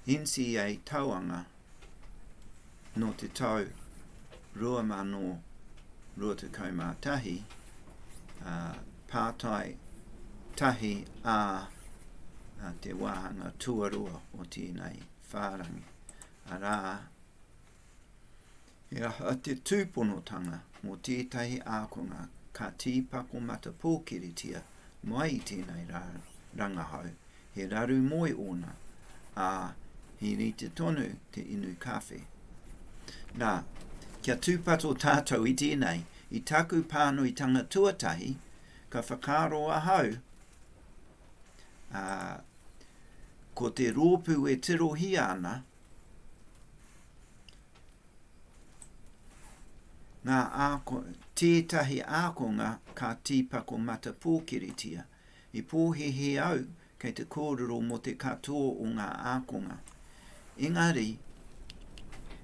NCEA tauanga no te tau 2021, Pātai tahi te wāhanga tuarua o tēnei whārangi. Arā, te tūponotanga mō tētahi ākonga ka tīpako mata pōkiritia mai I tēnei rangahau, he raru moi ona, he rite tonu te inu kawhe. Nā, kia tūpato tātou I tēnei, I taku pānuitanga tuatahi, ka whakaro ahau, ko te rōpu e tirohia ana, tētahi ākonga ka tīpako mata pōkiritia, I pōhehe au kei te kōrero mo te katoa o ngā ākonga. Engari,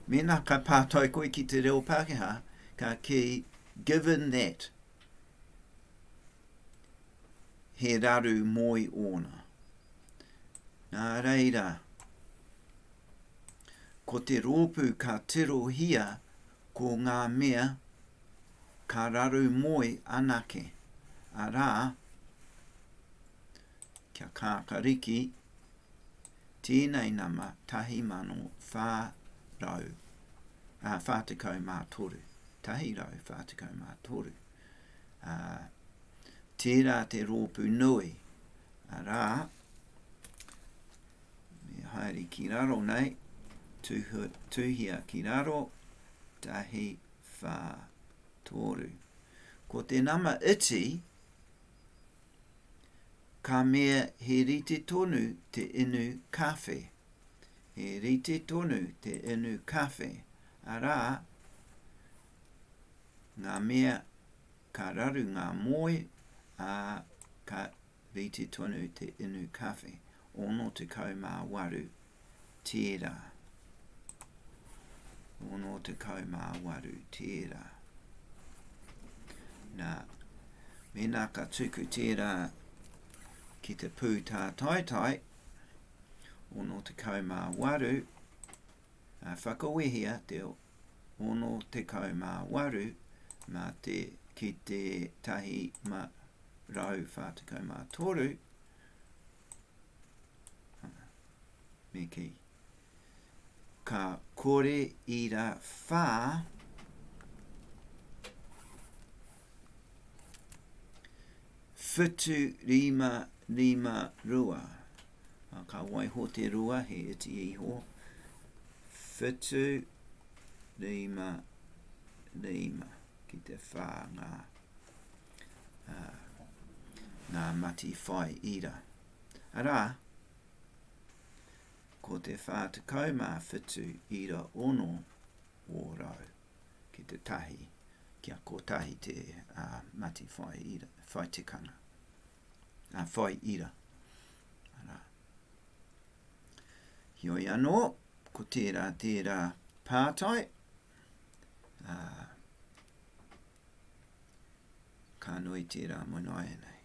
mena ka pātai koe ki te reo Pākehā, ka ki given that, he raru moi ona. Nā reira, ko te rōpu ka tirohia ko ngā mea ka raru moi anake. Arā, kia kākariki, tēnei nama tahi mano whātekau mā toru. Tahi rau whātekau mā toru. Tērā te rōpu nui. Arā, me haere ki raro nei, tuhia ki raro, tahi whā toru. Ko te nama iti, ka mea he rite tonu te inu kawhe. He rite tonu te inu kawhe. Arā, ngā mea ka raru ngā moi, ka rite tonu te inu kawhe. Ono te kaumā waru tērā. Ono te kaumā waru tērā. Nā, mena ka tuku tērā ki te pū tā taitai, ono te kaumā waru, whakawehia te ono te kaumā waru, mā ki te tahi rau whātekau mā toru, me ki ka kore I ra whā whitu rima rua. Ka waiho te rua he iti iho. Whitu rima ki te whā ngā mati whai ira. Arā, ko te whātekau mā whitu ira ono o rau ki te tahi, kia ko tahi te mati whai ira, whai tikanga. Whai ira. Arā. Hioi anō, ko tērā Pātai, ka nui tērā monoa nei.